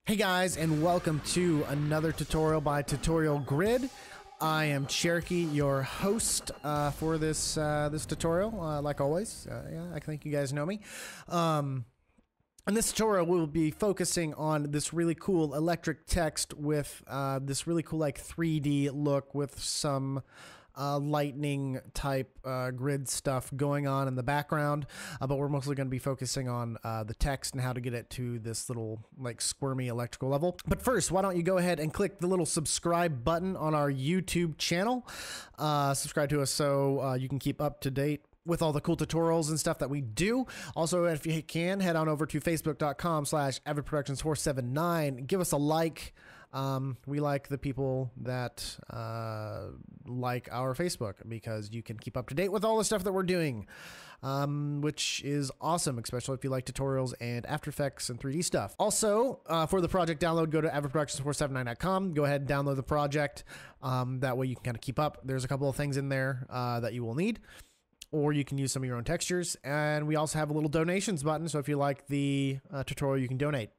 Hey guys, and welcome to another tutorial by Tutorial Grid. I am Cherokee, your host for this tutorial. Like always, yeah, I think you guys know me. In this tutorial, we'll be focusing on this really cool electric text with this really cool like 3D look with some lightning type grid stuff going on in the background, but we're mostly going to be focusing on the text and how to get it to this little like squirmy electrical level. But first, why don't you go ahead and click the little subscribe button on our YouTube channel. Subscribe to us so you can keep up to date with all the cool tutorials and stuff that we do. Also, if you can, head on over to facebook.com/avidproductions479. Give us a like. We like the people that like our Facebook because you can keep up to date with all the stuff that we're doing, which is awesome, especially if you like tutorials and After Effects and 3D stuff. Also, for the project download, go to avidproductions479.com. Go ahead and download the project. That way you can kind of keep up. There's a couple of things in there that you will need, or you can use some of your own textures. And we also have a little donations button. So if you like the tutorial, you can donate.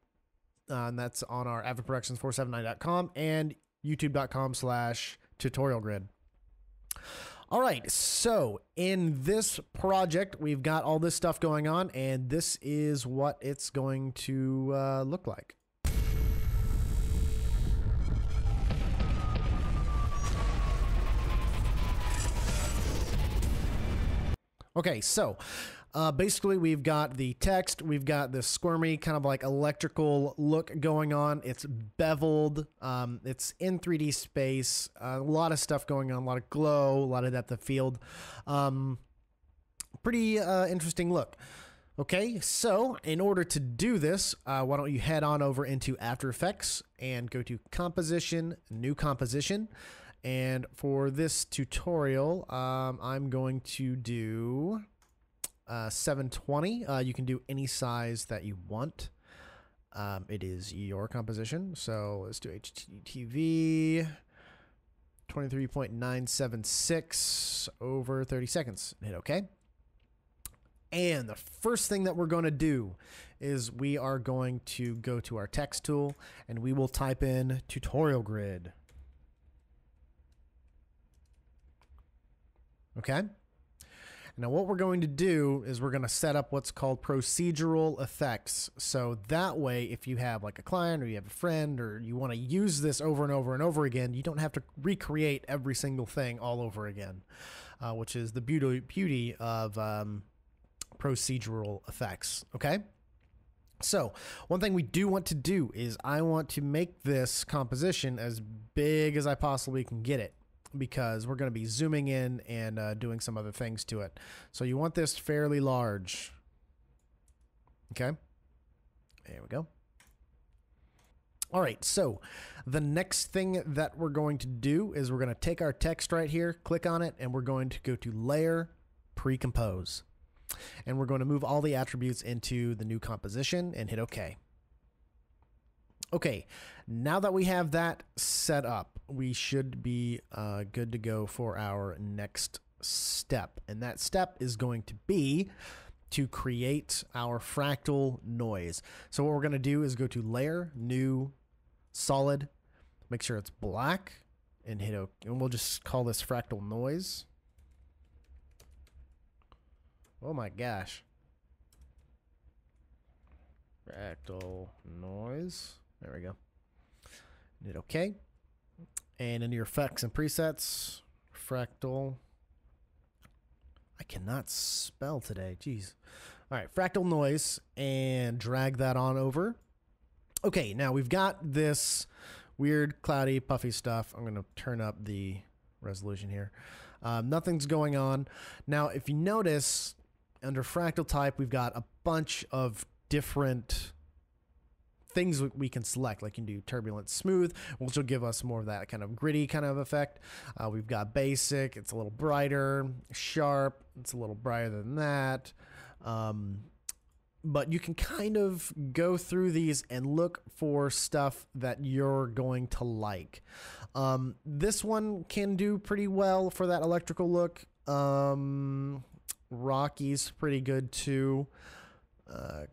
And that's on our avidproductions479.com and youtube.com/tutorialgrid. All right, so in this project, we've got all this stuff going on, and this is what it's going to look like. Okay, so basically we've got the text, we've got this squirmy kind of like electrical look going on. It's beveled, it's in 3D space, a lot of stuff going on, a lot of glow, a lot of depth of field. Pretty interesting look. Okay, so in order to do this, why don't you head on over into After Effects and go to Composition, New Composition. And for this tutorial, I'm going to do 720. You can do any size that you want. It is your composition. So let's do HTTV 23.976 over 30 seconds. Hit OK. And the first thing that we're going to do is we are going to go to our text tool and we will type in Tutorial Grid. Okay. Now what we're going to do is we're going to set up what's called procedural effects. So that way, if you have like a client or you have a friend or you want to use this over and over and over again, you don't have to recreate every single thing all over again, which is the beauty of procedural effects. Okay. So one thing we do want to do is I want to make this composition as big as I possibly can get it, because we're going to be zooming in and doing some other things to it. So you want this fairly large. Okay. There we go. All right. So the next thing that we're going to do is we're going to take our text right here, click on it, and we're going to go to Layer, Pre-Compose. And we're going to move all the attributes into the new composition and hit OK. Okay, now that we have that set up, we should be good to go for our next step. And that step is going to be to create our fractal noise. So what we're going to do is go to Layer, New, Solid, make sure it's black, and hit OK. And we'll just call this Fractal Noise. Oh my gosh. Fractal Noise. There we go. Hit OK. And in your effects and presets, fractal. I cannot spell today. Jeez. All right, fractal noise, and drag that on over. Okay, now we've got this weird, cloudy, puffy stuff. I'm going to turn up the resolution here. Nothing's going on. Now, if you notice, under fractal type, we've got a bunch of different things we can select. Like you can do turbulent smooth, which will give us more of that kind of gritty kind of effect. We've got basic, it's a little brighter. Sharp, it's a little brighter than that. But you can kind of go through these and look for stuff that you're going to like. This one can do pretty well for that electrical look. Rocky's pretty good too.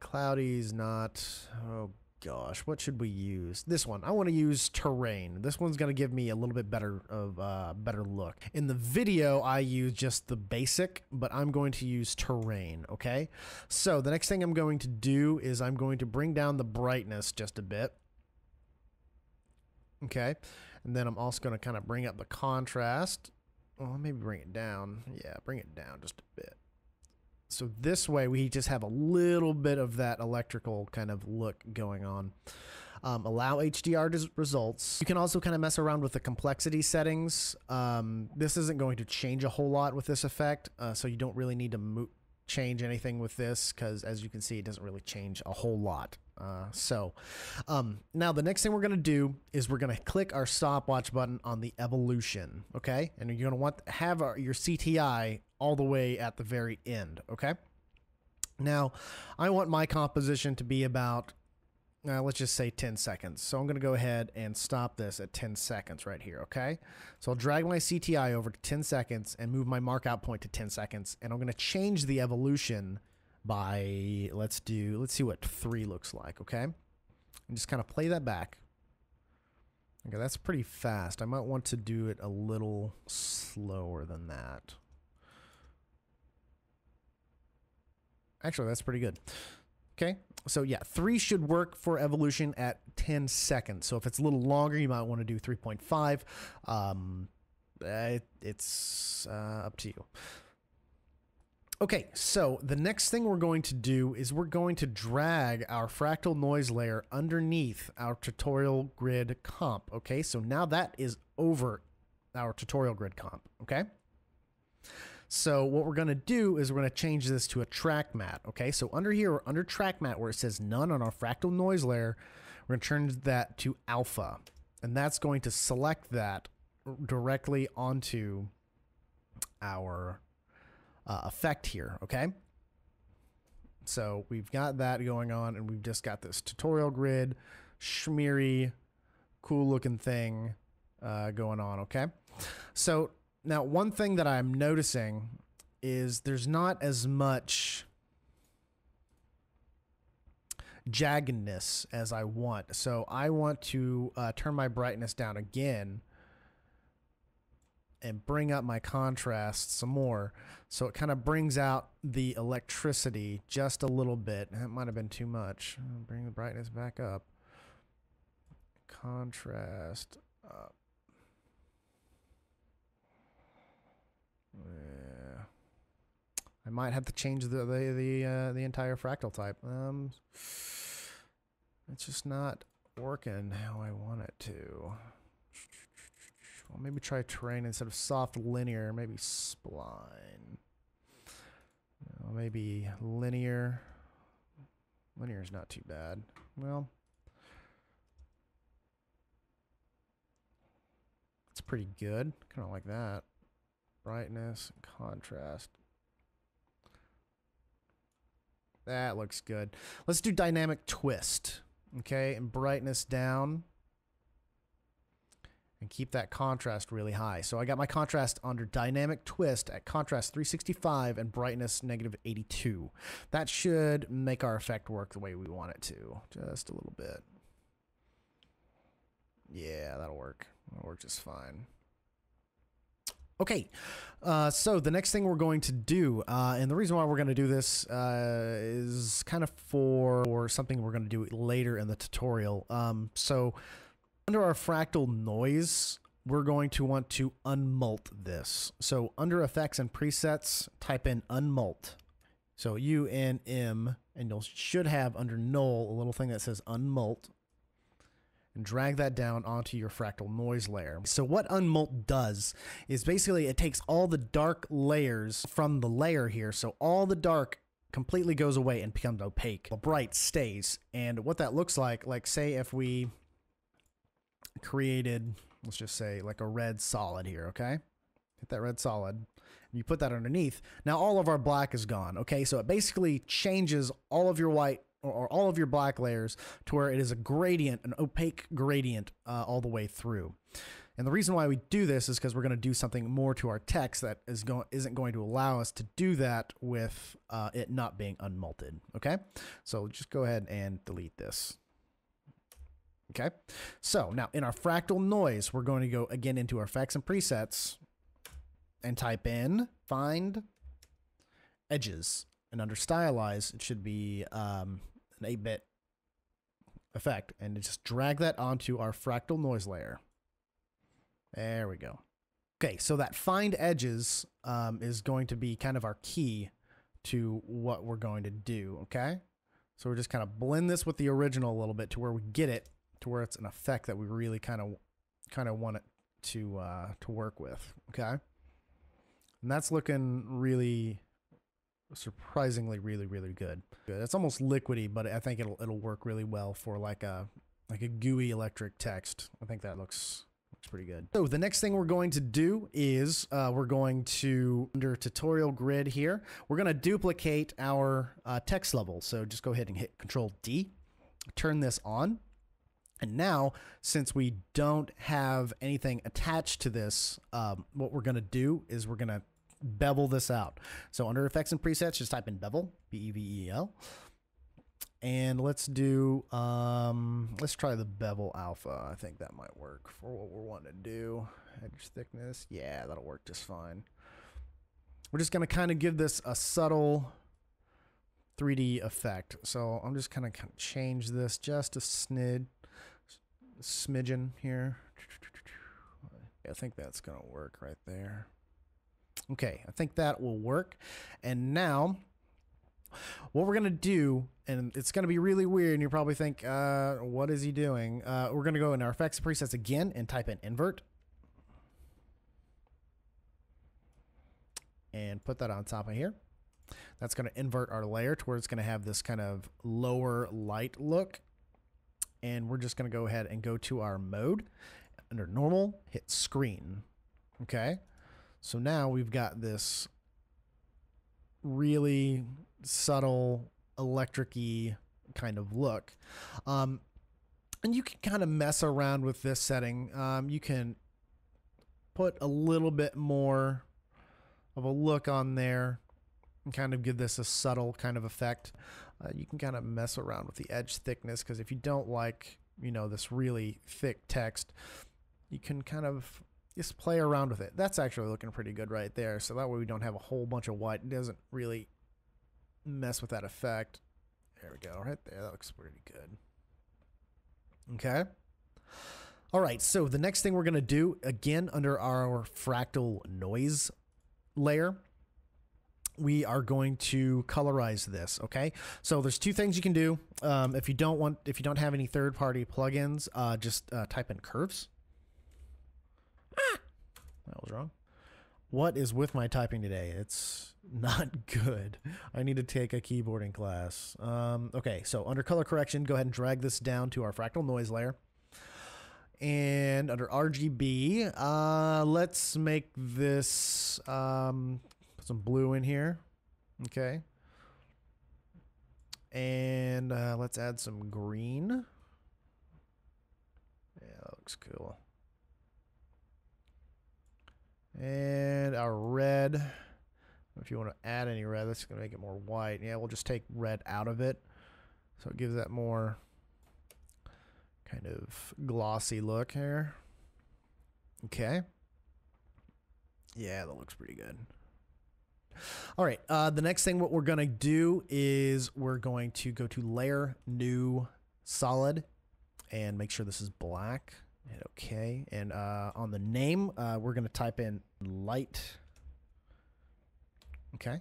Cloudy's not. Oh gosh, what should we use? This one. I want to use terrain. This one's going to give me a little bit better of better look. In the video, I use just the basic, but I'm going to use terrain, okay? So the next thing I'm going to do is I'm going to bring down the brightness just a bit. Okay, and then I'm also going to kind of bring up the contrast. Well, maybe bring it down. Yeah, bring it down just a bit. So this way we just have a little bit of that electrical kind of look going on. Allow HDR results. You can also kind of mess around with the complexity settings. This isn't going to change a whole lot with this effect, so you don't really need to change anything with this because, as you can see, it doesn't really change a whole lot. Now the next thing we're going to do is we're going to click our stopwatch button on the evolution, okay? And you're going to want to have your CTI all the way at the very end, okay? Now, I want my composition to be about, let's just say 10 seconds. So I'm going to go ahead and stop this at 10 seconds right here, okay? So I'll drag my CTI over to 10 seconds and move my markout point to 10 seconds. And I'm going to change the evolution by, let's see what 3 looks like, okay? And just kind of play that back. Okay, that's pretty fast. I might want to do it a little slower than that. Actually, that's pretty good. Okay, so yeah, 3 should work for evolution at 10 seconds. So if it's a little longer, you might want to do 3.5. It's up to you. Okay, so the next thing we're going to do is we're going to drag our fractal noise layer underneath our tutorial grid comp. Okay, so now that is over our tutorial grid comp. Okay. So what we're going to do is we're going to change this to a track mat. Okay, so under here, under track mat where it says none on our fractal noise layer, we're going to turn that to alpha. And that's going to select that directly onto our effect here. Okay, so we've got that going on and we've just got this tutorial grid, schmeary, cool looking thing going on. Okay, so now, one thing that I'm noticing is there's not as much jaggedness as I want. So I want to turn my brightness down again and bring up my contrast some more. So it kind of brings out the electricity just a little bit. That might have been too much. Bring the brightness back up. Contrast up. Yeah. I might have to change the entire fractal type. It's just not working how I want it to. Well, maybe try terrain instead of soft linear. Maybe spline. Maybe linear. Linear is not too bad. Well, it's pretty good. Kind of like that. Brightness, contrast. That looks good. Let's do dynamic twist. Okay, and brightness down. And keep that contrast really high. So I got my contrast under dynamic twist at contrast 365 and brightness -82. That should make our effect work the way we want it to. Just a little bit. Yeah, that'll work. That'll work just fine. Okay, so the next thing we're going to do, and the reason why we're going to do this is kind of for something we're going to do later in the tutorial. So under our fractal noise, we're going to want to unmult this. So under effects and presets, type in unmult. So UNM, and you should have under null a little thing that says unmult. And drag that down onto your fractal noise layer. So what Unmult does is basically it takes all the dark layers from the layer here. So all the dark completely goes away and becomes opaque. The bright stays. And what that looks like say if we created, let's just say like a red solid here, okay? Hit that red solid. And you put that underneath. Now all of our black is gone, okay? So it basically changes all of your white or all of your black layers to where it is a gradient, an opaque gradient all the way through. And the reason why we do this is because we're going to do something more to our text that isn't going to allow us to do that with it not being unmulted. Okay, so just go ahead and delete this. Okay, so now in our fractal noise, we're going to go again into our effects and presets and type in find edges. And under stylize, it should be an 8-bit effect. And just drag that onto our fractal noise layer. There we go. Okay, so that find edges is going to be kind of our key to what we're going to do, okay? So we're just kind of blend this with the original a little bit to where we get it to where it's an effect that we really kind of want it to work with, okay? And that's looking really surprisingly really good. It's almost liquidy, but I think it'll work really well for like a gooey electric text. I think that looks pretty good. So the next thing we're going to do is we're going to, under tutorial grid here, we're going to duplicate our text level. So just go ahead and hit Control D, turn this on. And now, since we don't have anything attached to this, what we're going to do is we're going to bevel this out. So under effects and presets, just type in bevel, B-E-V-E-L. And let's do, let's try the bevel alpha. I think that might work for what we're wanting to do. Edge thickness, yeah, that'll work just fine. We're just going to kind of give this a subtle 3D effect. So I'm just kind of change this just a smidgen here. I think that's going to work right there. Okay, I think that will work. And now, what we're going to do, and it's going to be really weird, and you probably think, what is he doing? We're going to go in our effects and presets again and type in invert. And put that on top of here. That's going to invert our layer to where it's going to have this kind of lower light look. And we're just going to go ahead and go to our mode. Under normal, hit screen. Okay. So now we've got this really subtle electric-y kind of look. And you can kind of mess around with this setting. You can put a little bit more of a look on there and kind of give this a subtle kind of effect. You can kind of mess around with the edge thickness, because if you don't like, you know, this really thick text, you can kind of just play around with it. That's actually looking pretty good right there. So that way we don't have a whole bunch of white. It doesn't really mess with that effect. There we go. Right there. That looks pretty good. Okay. All right. So the next thing we're going to do, again, under our fractal noise layer, we are going to colorize this. Okay. So there's two things you can do. If you don't have any third-party plugins, just type in curves. That was wrong. What is with my typing today? It's not good. I need to take a keyboarding class. Okay, so under color correction, go ahead and drag this down to our fractal noise layer. And under RGB, let's make this, put some blue in here. Okay. And let's add some green. Yeah, that looks cool. And our red, if you want to add any red, that's going to make it more white. Yeah, we'll just take red out of it, so it gives that more kind of glossy look here. Okay. Yeah, that looks pretty good. All right, the next thing what we're going to do is we're going to go to Layer, New, Solid, and make sure this is black. Hit OK. And on the name, we're going to type in light. Okay.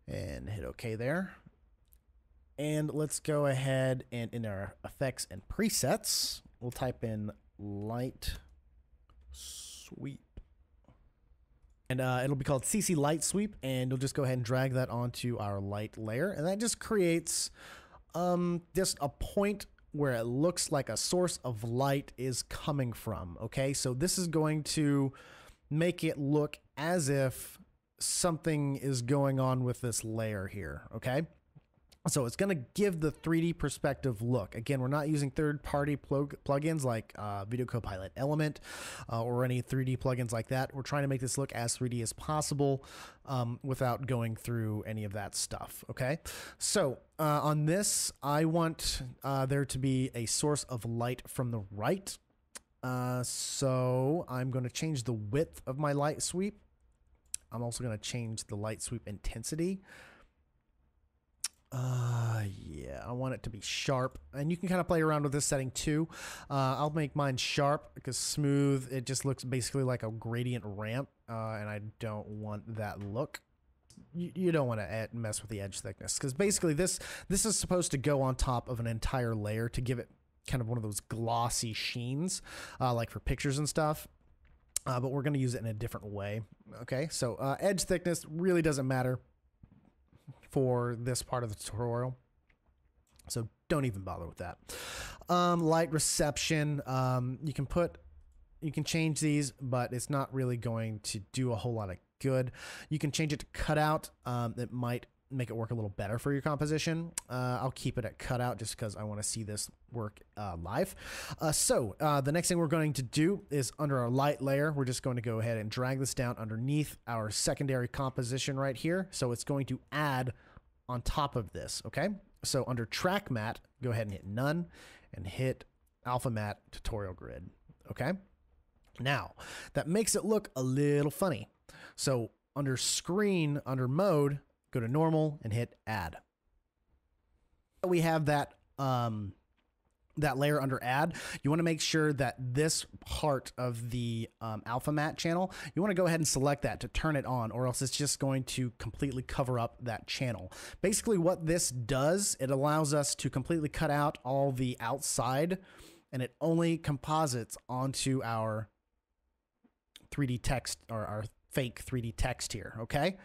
And hit OK there. And let's go ahead and in our effects and presets, we'll type in light sweep. And it'll be called CC Light Sweep. And you'll just go ahead and drag that onto our light layer. And that just creates just a point where it looks like a source of light is coming from. Okay, so this is going to make it look as if something is going on with this layer here. Okay, So it's going to give the 3D perspective look. Again, we're not using third-party plugins like Video Copilot Element or any 3D plugins like that. We're trying to make this look as 3D as possible without going through any of that stuff, okay? So on this, I want there to be a source of light from the right. So I'm going to change the width of my light sweep. I'm also going to change the light sweep intensity. Yeah, I want it to be sharp, and you can kind of play around with this setting too. I'll make mine sharp because smooth, it just looks basically like a gradient ramp, and I don't want that look. You don't want to mess with the edge thickness because basically this is supposed to go on top of an entire layer to give it kind of one of those glossy sheens, like for pictures and stuff. But we're going to use it in a different way. Okay, so edge thickness really doesn't matter for this part of the tutorial, so don't even bother with that. Light reception, you can change these, but it's not really going to do a whole lot of good. You can change it to cutout. It might make it work a little better for your composition. I'll keep it at cutout just because I want to see this work live. So the next thing we're going to do is under our light layer, we're just going to go ahead and drag this down underneath our secondary composition right here. So it's going to add on top of this, okay? So under track matte, go ahead and hit none and hit alpha matte tutorial grid, okay? Now, that makes it look a little funny. So under screen, under mode, go to normal and hit add. We have that that layer under add. You want to make sure that this part of the alpha matte channel, you want to go ahead and select that to turn it on, or else it's just going to completely cover up that channel. Basically what this does, it allows us to completely cut out all the outside, and it only composites onto our 3D text, or our fake 3D text here, okay?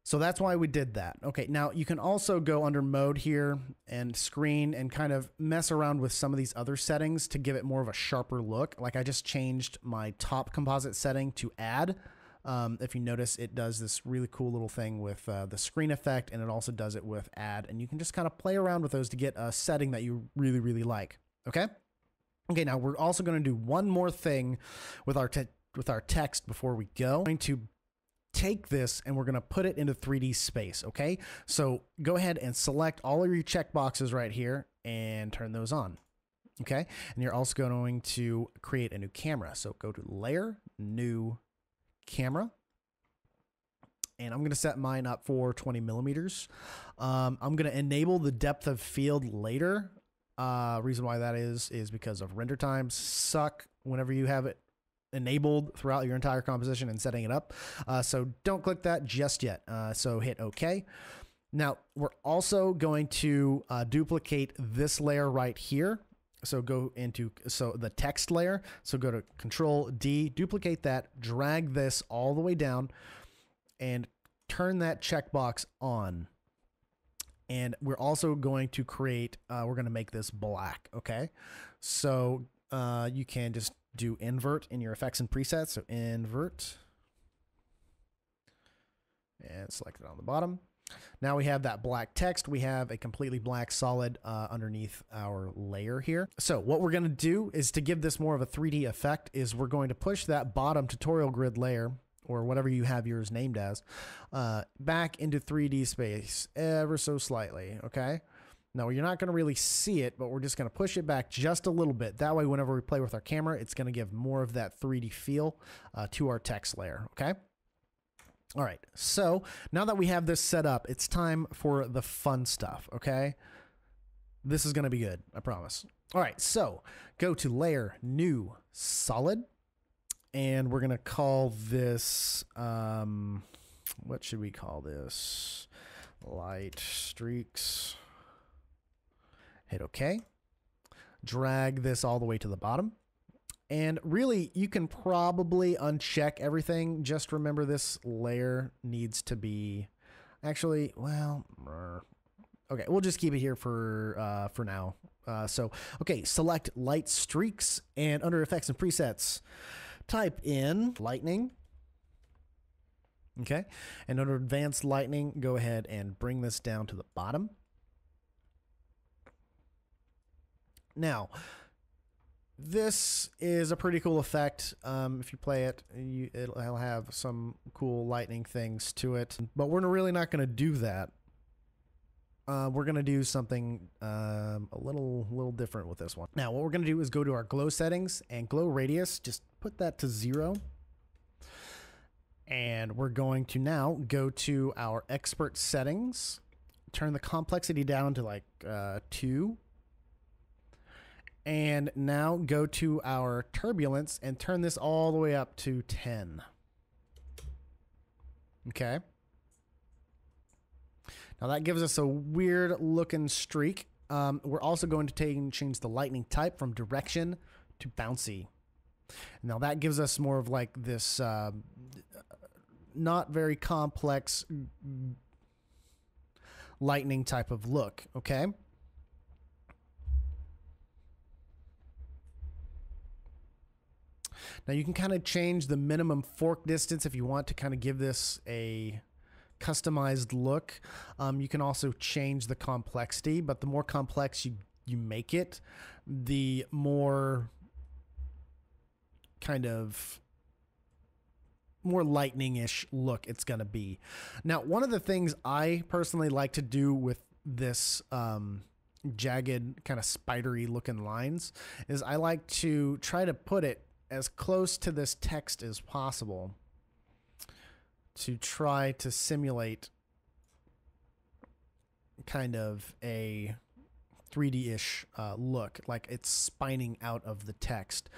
So that's why we did that. Okay, now you can also go under mode here and screen and kind of mess around with some of these other settings to give it more of a sharper look. Like I just changed my top composite setting to add. If you notice, it does this really cool little thing with the screen effect, and it also does it with add. And you can just kind of play around with those to get a setting that you really, really like. Okay? Okay, now we're also going to do one more thing with our text before we go. We're going to take this and we're going to put it into 3D space, okay? So go ahead and select all of your checkboxes right here and turn those on, okay? And you're also going to create a new camera. So go to Layer, New Camera. And I'm going to set mine up for 20 millimeters. I'm going to enable the depth of field later. Reason why that is because of render times suck whenever you have it enabled throughout your entire composition and setting it up. So don't click that just yet. So hit OK. Now we're also going to duplicate this layer right here. So go into the text layer. So go to Control D, duplicate that, drag this all the way down, and turn that checkbox on. And we're also going to create, we're going to make this black. Okay. So you can just do invert in your effects and presets. So invert and select it on the bottom. Now we have that black text. We have a completely black solid underneath our layer here. So what we're going to do is, to give this more of a 3D effect, is we're going to push that bottom tutorial grid layer, or whatever you have yours named as, back into 3D space ever so slightly. Okay. Now, you're not going to really see it, but we're just going to push it back just a little bit. That way, whenever we play with our camera, it's going to give more of that 3D feel to our text layer, okay? All right, so now that we have this set up, it's time for the fun stuff, okay? This is going to be good, I promise. All right, so go to Layer, New, Solid, and we're going to call this, what should we call this? Light streaks. Hit OK. Drag this all the way to the bottom. And really, you can probably uncheck everything. Just remember, this layer needs to be, actually, well, okay, we'll just keep it here for now. Okay, select light streaks, and under effects and presets, type in lightning. Okay, and under advanced lightning, go ahead and bring this down to the bottom. Now, this is a pretty cool effect. If you play it, it'll have some cool lightning things to it. But we're really not going to do that. We're going to do something a little different with this one. Now, what we're going to do is go to our glow settings and glow radius. Just put that to 0. And we're going to now go to our expert settings. Turn the complexity down to like 2. And now go to our turbulence and turn this all the way up to 10. Okay. Now that gives us a weird looking streak. We're also going to change the lightning type from direction to bouncy. Now that gives us more of like this not very complex lightning type of look. Okay. Now you can kind of change the minimum fork distance if you want to kind of give this a customized look. You can also change the complexity, but the more complex you make it, the more kind of more lightning-ish look it's going to be. Now, one of the things I personally like to do with this jagged kind of spidery looking lines is I like to try to put it as close to this text as possible to try to simulate kind of a 3D-ish look, like it's spining out of the text.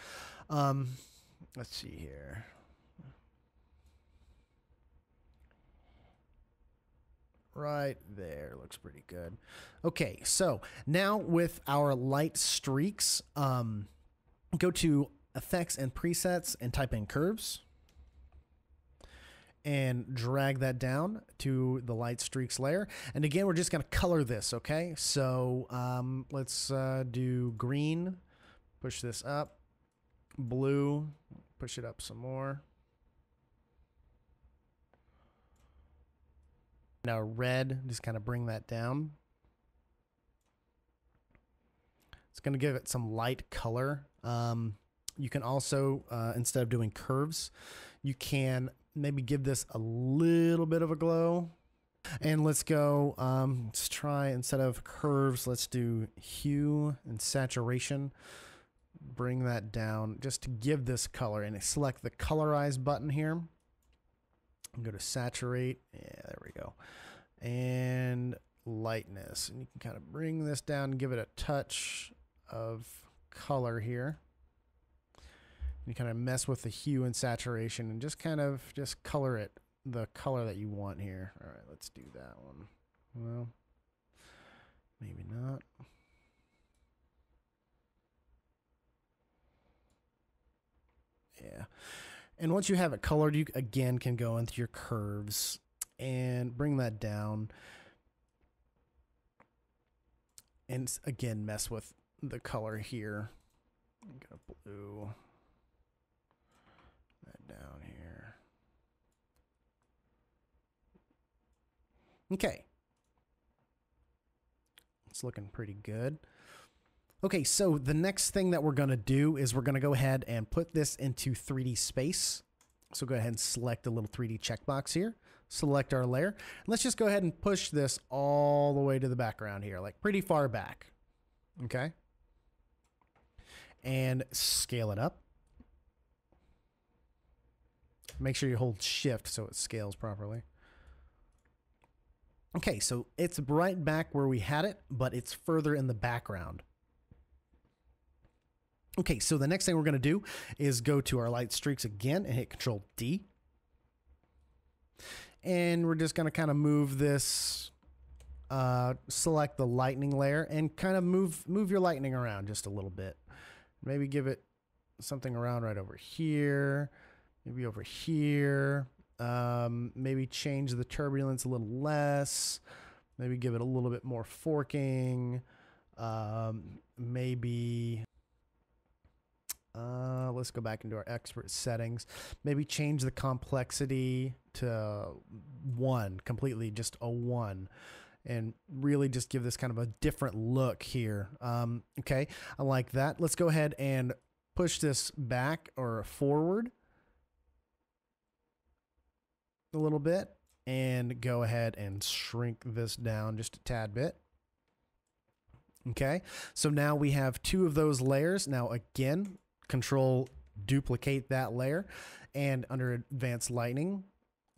Let's see here. Right there, looks pretty good. Okay, so now with our light streaks, go to Effects and Presets and type in Curves. And drag that down to the light streaks layer. And again, we're just going to color this, okay? So let's do green, push this up, blue, push it up some more. Now red, just kind of bring that down. It's going to give it some light color. You can also, instead of doing curves, you can maybe give this a little bit of a glow. And let's go, let's try, instead of curves, let's do hue and saturation. Bring that down just to give this color, and select the Colorize button here. Go to saturate. Yeah, there we go. And lightness. And you can kind of bring this down and give it a touch of color here. You kind of mess with the hue and saturation and just kind of just color it the color that you want here. All right, let's do that one. Well, maybe not. Yeah. And once you have it colored, you again can go into your curves and bring that down. And again, mess with the color here. Go blue. That down here. Okay. It's looking pretty good. Okay, so the next thing that we're going to do is we're going to go ahead and put this into 3D space. So go ahead and select the little 3D checkbox here. Select our layer. And let's just go ahead and push this all the way to the background here, like pretty far back. Okay. And scale it up. Make sure you hold shift so it scales properly. Okay, so it's right back where we had it, but it's further in the background. Okay, so the next thing we're going to do is go to our light streaks again and hit Control D. And we're just going to kind of move this, select the lightning layer and kind of move your lightning around just a little bit. Maybe give it something around right over here, maybe over here. Maybe change the turbulence a little less. Maybe give it a little bit more forking. Maybe... let's go back into our expert settings. Maybe change the complexity to 1, completely just a 1. and really just give this kind of a different look here. Okay, I like that. Let's go ahead and push this back or forward a little bit and go ahead and shrink this down just a tad bit. Okay, so now we have two of those layers. Now again, control duplicate that layer, and under advanced lighting,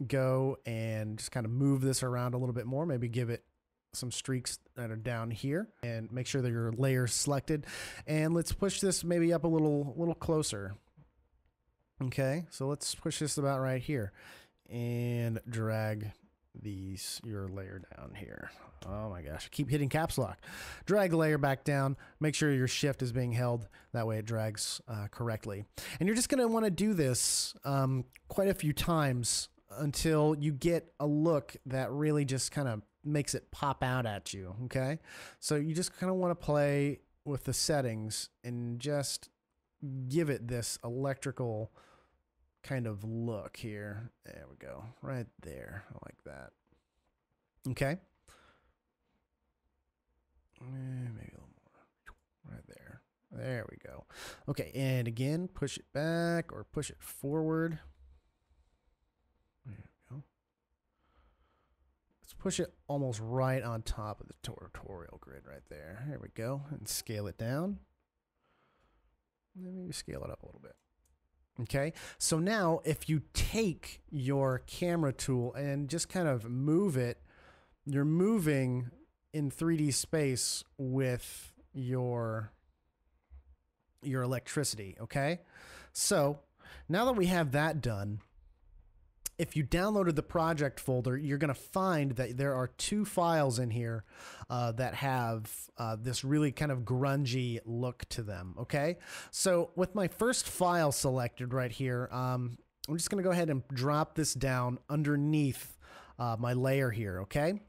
go and just kind of move this around a little bit more, maybe give it some streaks that are down here, and make sure that your layer's selected. And let's push this maybe up a little closer. Okay, so let's push this about right here and drag your layer down here. Oh my gosh, I keep hitting caps lock. Drag the layer back down, make sure your shift is being held, that way it drags correctly. And you're just gonna wanna do this quite a few times until you get a look that really just kind of makes it pop out at you, okay? So you just kind of want to play with the settings and just give it this electrical kind of look here. There we go, right there, I like that. Okay. Maybe a little more, right there. There we go. Okay, and again, push it back or push it forward. There we go. Let's push it almost right on top of the tutorial grid right there. There we go, and scale it down. And then maybe scale it up a little bit. Okay, so now if you take your camera tool and just kind of move it, you're moving in 3D space with your electricity, okay? So now that we have that done, if you downloaded the project folder, you're going to find that there are two files in here that have this really kind of grungy look to them, okay? So with my first file selected right here, I'm just going to go ahead and drop this down underneath my layer here, okay?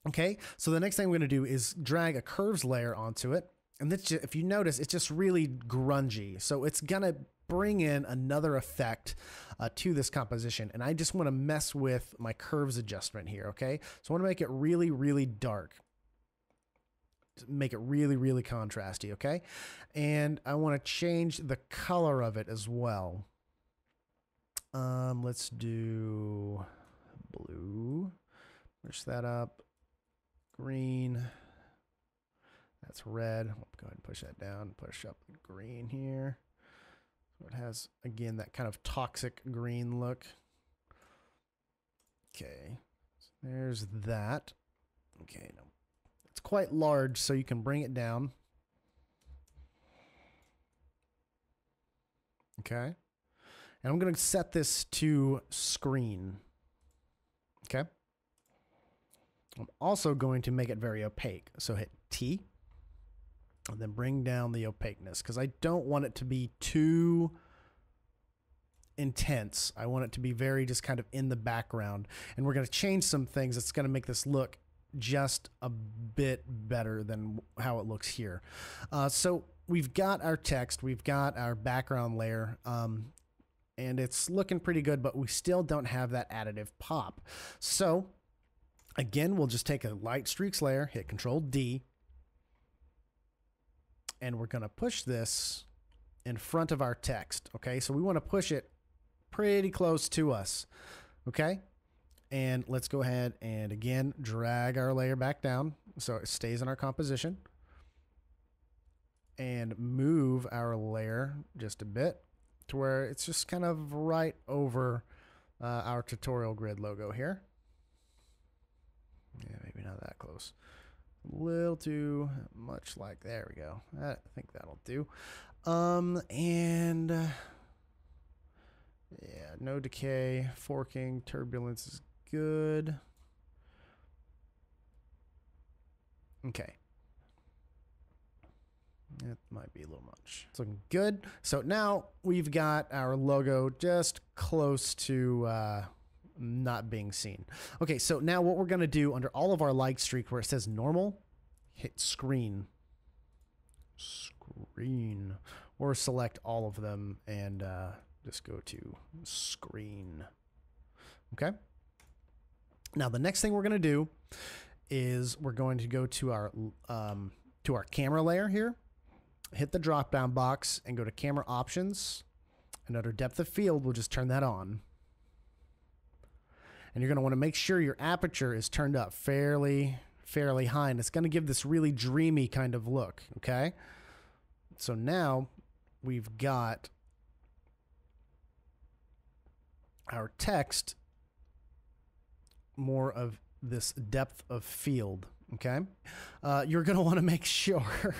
Okay, so the next thing I'm going to do is drag a curves layer onto it. And that's just, if you notice, it's just really grungy. So it's going to bring in another effect to this composition. And I just want to mess with my curves adjustment here, okay? So I want to make it really, really dark. Make it really, really contrasty, okay? And I want to change the color of it as well. Let's do blue. Push that up. Green. That's red. I'll go ahead and push that down. Push up the green here. So it has, again, that kind of toxic green look. Okay. So there's that. Okay. Now, it's quite large, so you can bring it down. Okay. And I'm going to set this to screen. Okay. I'm also going to make it very opaque. So hit T and then bring down the opaqueness because I don't want it to be too intense. I want it to be very just kind of in the background. And we're going to change some things that's going to make this look just a bit better than how it looks here. So we've got our text, we've got our background layer, and it's looking pretty good, but we still don't have that additive pop. So again, we'll just take a light streaks layer, hit Control D, and we're going to push this in front of our text. Okay, so we want to push it pretty close to us. Okay, and let's go ahead and again drag our layer back down so it stays in our composition, and move our layer just a bit to where it's just kind of right over our tutorial grid logo here. Yeah, maybe not that close. A little too much like, there we go. I think that'll do. Yeah, no decay, forking, turbulence is good. Okay. It might be a little much. It's looking good. So now we've got our logo just close to not being seen. Okay, so now what we're going to do under all of our light streak where it says normal, hit screen. Screen. Or select all of them and just go to screen. Okay? Now the next thing we're going to do is we're going to go to our camera layer here, hit the drop down box and go to camera options, and under depth of field we'll just turn that on. And you're going to want to make sure your aperture is turned up fairly high, and it's going to give this really dreamy kind of look. Okay, so now we've got our text more of this depth of field. Okay, you're going to want to make sure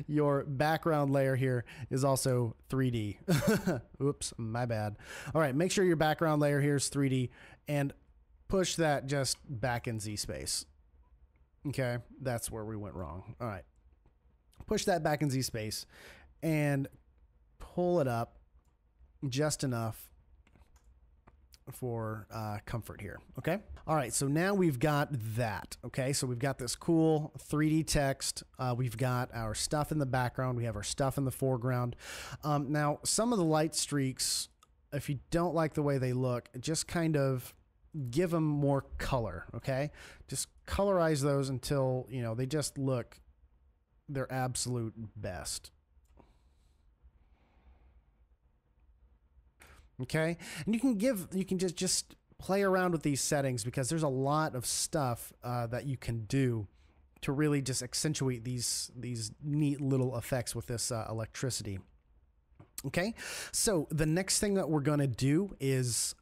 your background layer here is also 3D. Oops, my bad. All right, make sure your background layer here is 3D and push that just back in Z space. Okay, that's where we went wrong. All right, push that back in Z space and pull it up just enough for comfort here. Okay, all right, so now we've got that. Okay, so we've got this cool 3D text. We've got our stuff in the background, we have our stuff in the foreground. Now some of the light streaks, if you don't like the way they look, just kind of give them more color. Okay, just colorize those until, you know, they just look their absolute best. Okay, and you can just play around with these settings, because there's a lot of stuff that you can do to really just accentuate these neat little effects with this electricity. Okay, so the next thing that we're going to do is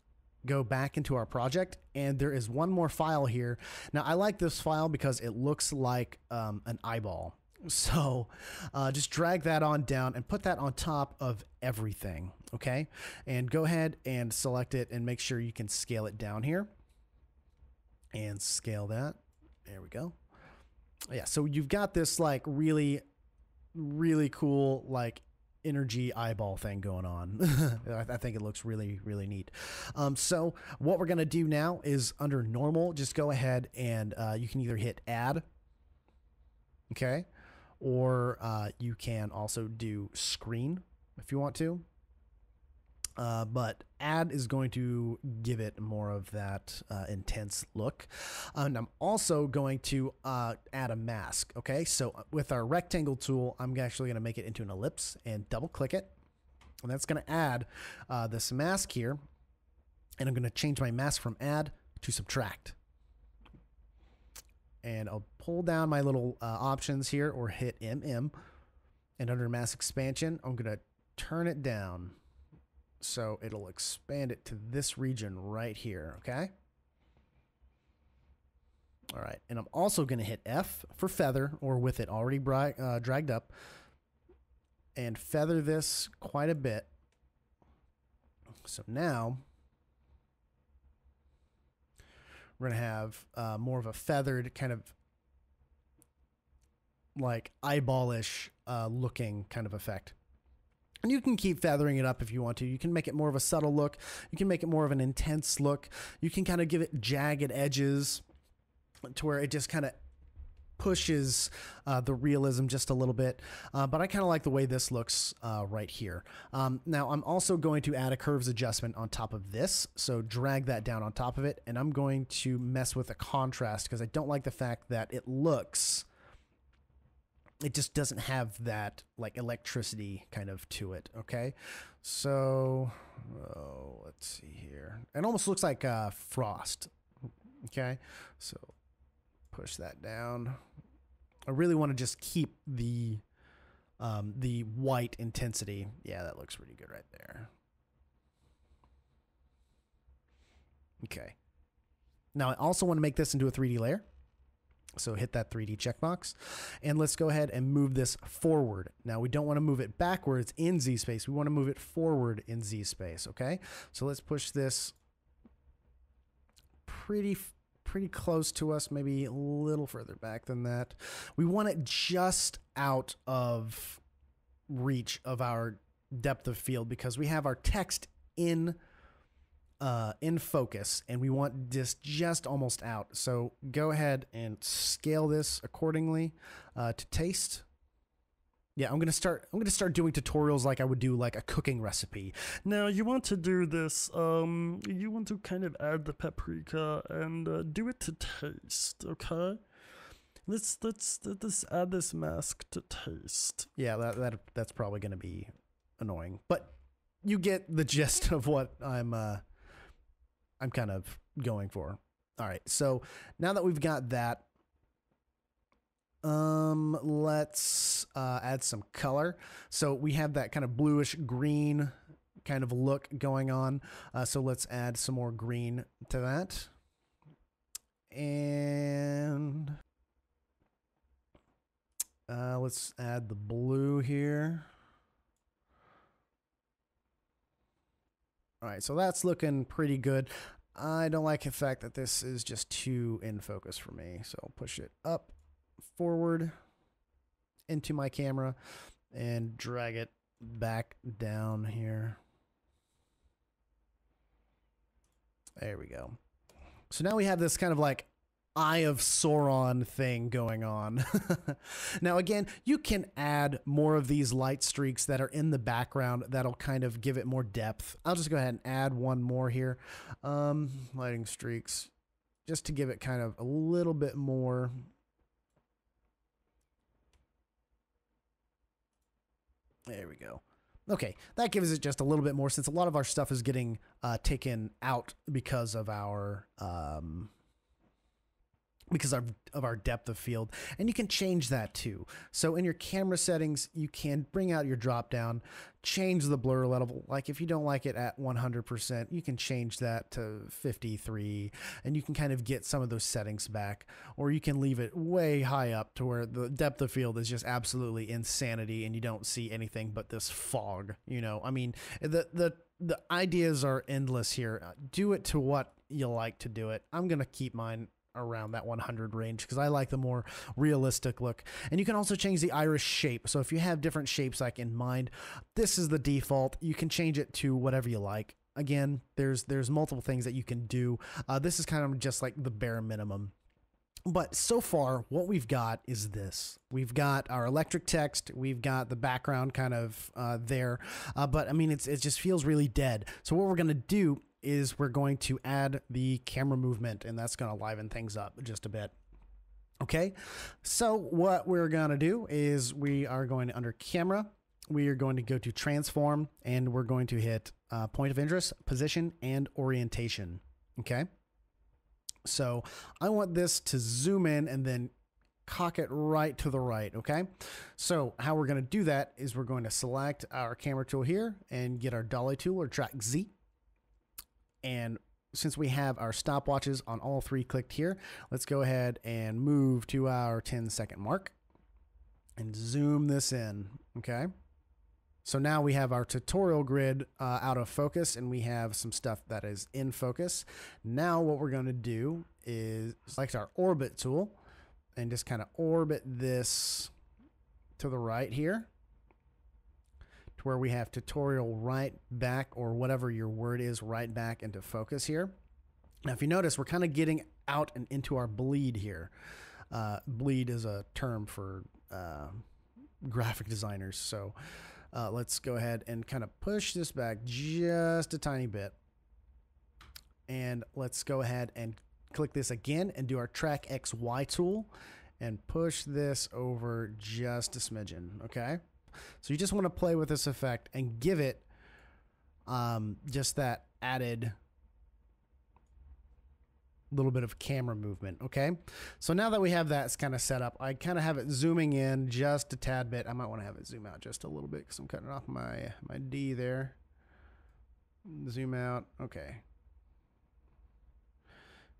go back into our project, and there is one more file here. Now I like this file because it looks like an eyeball. So just drag that on down and put that on top of everything. Okay, and go ahead and select it and make sure you can scale it down here and scale that. There we go. Yeah, so you've got this like really cool like energy eyeball thing going on. I think it looks really neat. So what we're gonna do now is under normal, just go ahead and you can either hit add, okay, or you can also do screen if you want to. But add is going to give it more of that intense look. And I'm also going to add a mask. Okay, so with our rectangle tool, I'm actually going to make it into an ellipse and double click it. And that's going to add this mask here. And I'm going to change my mask from add to subtract. And I'll pull down my little options here, or hit MM. And under mask expansion, I'm going to turn it down, so it'll expand it to this region right here. Okay. All right. And I'm also going to hit F for feather, or with it already dragged up, and feather this quite a bit. So now we're going to have more of a feathered kind of like eyeballish looking kind of effect. And you can keep feathering it up if you want to. You can make it more of a subtle look. You can make it more of an intense look. You can kind of give it jagged edges to where it just kind of pushes the realism just a little bit. But I kind of like the way this looks right here. Now I'm also going to add a curves adjustment on top of this. So drag that down on top of it. And I'm going to mess with the contrast, because I don't like the fact that it just doesn't have that like electricity kind of to it. Okay, so let's see here. It almost looks like frost. Okay, so push that down. I really want to just keep the white intensity. Yeah, that looks pretty good right there. Okay, now I also want to make this into a 3D layer. So hit that 3D checkbox, and let's go ahead and move this forward. Now we don't want to move it backwards in Z space. We want to move it forward in Z space. Okay, so let's push this pretty close to us, maybe a little further back than that. We want it just out of reach of our depth of field, because we have our text in focus, and we want this just almost out. So go ahead and scale this accordingly to taste. Yeah, I'm gonna start doing tutorials like I would do like a cooking recipe. Now you want to do this, you want to kind of add the paprika and do it to taste, okay? Let's add this mask to taste. Yeah, that's probably going to be annoying, but you get the gist of what I'm kind of going for. All right, so now that we've got that, let's add some color. So we have that kind of bluish green kind of look going on. So let's add some more green to that. And let's add the blue here. All right, so that's looking pretty good. I don't like the fact that this is just too in focus for me. So I'll push it up, forward into my camera and drag it back down here. There we go. So now we have this kind of like Eye of Sauron thing going on. Now again, you can add more of these light streaks that are in the background that'll kind of give it more depth. I'll just go ahead and add one more here. Lighting streaks, just to give it kind of a little bit more. There we go. Okay, that gives it just a little bit more, since a lot of our stuff is getting taken out because of our depth of field, and you can change that too. So in your camera settings, you can bring out your drop down, change the blur level. Like if you don't like it at 100%, you can change that to 53, and you can kind of get some of those settings back, or you can leave it way high up to where the depth of field is just absolutely insanity and you don't see anything but this fog. You know, I mean, the ideas are endless here. Do it to what you like to do it. I'm gonna keep mine around that 100 range because I like the more realistic look. And you can also change the iris shape. So if you have different shapes like in mind, this is the default. You can change it to whatever you like. Again, there's multiple things that you can do. This is kind of just like the bare minimum. But so far, what we've got is this. We've got our electric text. We've got the background kind of there. But I mean, it just feels really dead. So what we're going to do is we're going to add the camera movement, and that's going to liven things up just a bit. Okay, so what we're going to do is we are going to, under camera, we are going to go to transform, and we're going to hit point of interest, position, and orientation. Okay, so I want this to zoom in and then cock it right to the right. Okay, so how we're going to do that is we're going to select our camera tool here and get our dolly tool or track Z. And since we have our stopwatches on all three clicked here, let's go ahead and move to our 10-second mark and zoom this in. Okay. So now we have our tutorial grid out of focus, and we have some stuff that is in focus. Now what we're going to do is select our orbit tool and just kind of orbit this to the right here, where we have tutorial right back, or whatever your word is, right back into focus here. Now, if you notice, we're kind of getting out and into our bleed here. Bleed is a term for graphic designers. So let's go ahead and kind of push this back just a tiny bit. And let's go ahead and click this again and do our track XY tool and push this over just a smidgen, okay? So you just want to play with this effect and give it just that added little bit of camera movement. Okay, so now that we have that kind of set up, I kind of have it zooming in just a tad bit. I might want to have it zoom out just a little bit because I'm cutting off my D there. Zoom out. Okay.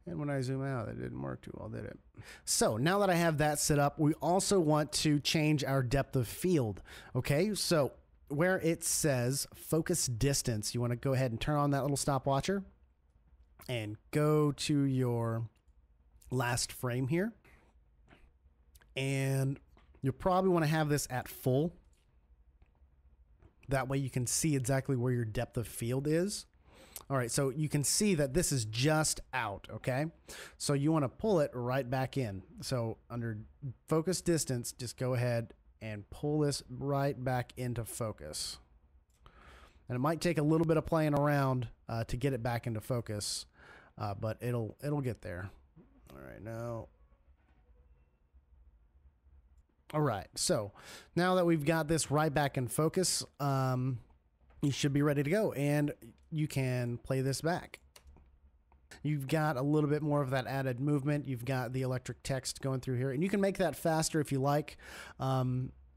And when I zoom out, it didn't work too well, did it? So now that I have that set up, we also want to change our depth of field. Okay, so where it says focus distance, you want to go ahead and turn on that little stopwatcher and go to your last frame here. And you'll probably want to have this at full. That way you can see exactly where your depth of field is. All right, so you can see that this is just out, okay? So you want to pull it right back in. So under focus distance, just go ahead and pull this right back into focus. And it might take a little bit of playing around to get it back into focus, but it'll get there. All right, now All right, so now that we've got this right back in focus, you should be ready to go, and you can play this back. You've got a little bit more of that added movement. You've got the electric text going through here, and you can make that faster if you like.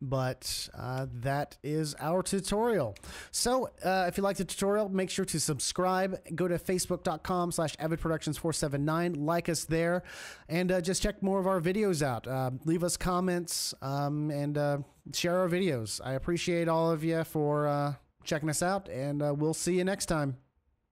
But that is our tutorial. So if you like the tutorial, make sure to subscribe. Go to facebook.com/avidproductions479. Like us there, and just check more of our videos out. Leave us comments and share our videos. I appreciate all of you for checking us out, and we'll see you next time.